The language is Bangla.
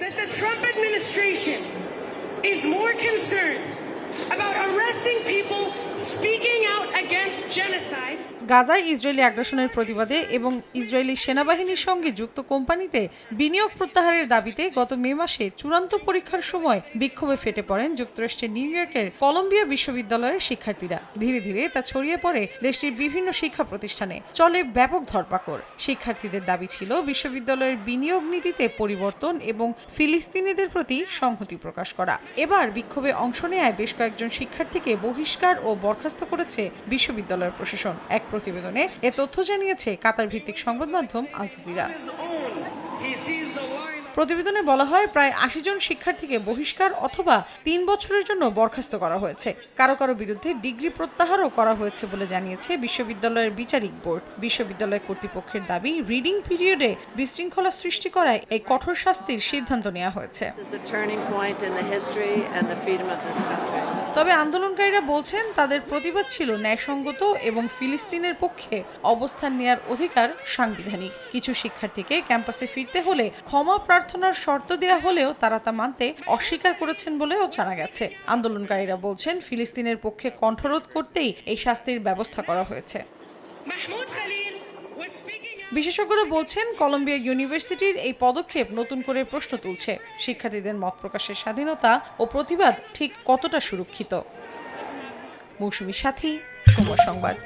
that the Trump administration is more concerned about arresting people speaking out against genocide. গাজায় ইসরায়েলি আগ্রাসনের প্রতিবাদে এবং ইসরায়েলি সেনাবাহিনীর সঙ্গে যুক্ত কোম্পানিতে বিনিয়োগ প্রত্যাহারের দাবিতে গত মে মাসে চূড়ান্ত পরীক্ষার সময় বিক্ষোভে ফেটে পড়েন যুক্তরাষ্ট্রের নিউ ইয়র্কের কলম্বিয়া বিশ্ববিদ্যালয়ের শিক্ষার্থীরা। ধীরে ধীরে তা ছড়িয়ে পড়ে দেশটির বিভিন্ন শিক্ষা প্রতিষ্ঠানে। চলে ব্যাপক ধরপাকড়। শিক্ষার্থীদের দাবি ছিল বিশ্ববিদ্যালয়ের বিনিয়োগ নীতিতে পরিবর্তন এবং ফিলিস্তিনিদের প্রতি সংহতি প্রকাশ করা। এবার বিক্ষোভে অংশ নেয় বেশ কয়েকজন শিক্ষার্থীকে বহিষ্কার ও বরখাস্ত করেছে বিশ্ববিদ্যালয়ের প্রশাসন। এক প্রতিবেদনে এ তথ্য জানিয়েছে কাতার ভিত্তিক সংবাদ মাধ্যম আল জাজিরা। প্রতিবেদনে বলা হয় প্রায় ৮০ জন শিক্ষার্থীকে বহিষ্কার অথবা ৩ বছরের জন্য বরখাস্ত করা হয়েছে। কারো কারো বিরুদ্ধে ডিগ্রি প্রত্যাহারও করা হয়েছে বলে জানিয়েছে বিশ্ববিদ্যালয়ের বিচারিক বোর্ড। বিশ্ববিদ্যালয় কর্তৃপক্ষের দাবি, রিডিং পিরিয়ডে বিশৃঙ্খলা সৃষ্টি করায় এই কঠোর শাস্তির সিদ্ধান্ত নেওয়া হয়েছে। তবে আন্দোলনকারীরা বলছেন তাদের প্রতিবাদ ছিল ন্যায়সঙ্গত এবং ফিলিস্তিনের পক্ষে অবস্থান নেয়ার অধিকার সাংবিধানিক। কিছু শিক্ষার্থীকে ক্যাম্পাসে ফিরতে হলে ক্ষমা প্রার্থনার শর্ত দেওয়া হলেও তারা তা মানতে অস্বীকার করেছেন বলেও জানা গেছে। আন্দোলনকারীরা বলছেন ফিলিস্তিনের পক্ষে কণ্ঠরোধ করতেই এই শাস্তির ব্যবস্থা করা হয়েছে। বিশেষজ্ঞরা বলছেন কলম্বিয়া ইউনিভার্সিটির এই পদক্ষেপ নতুন করে প্রশ্ন তুলছে শিক্ষার্থীদের মত প্রকাশের স্বাধীনতা ও প্রতিবাদ ঠিক কতটা সুরক্ষিত। মৌসুমী সাথী, সময় সংবাদ।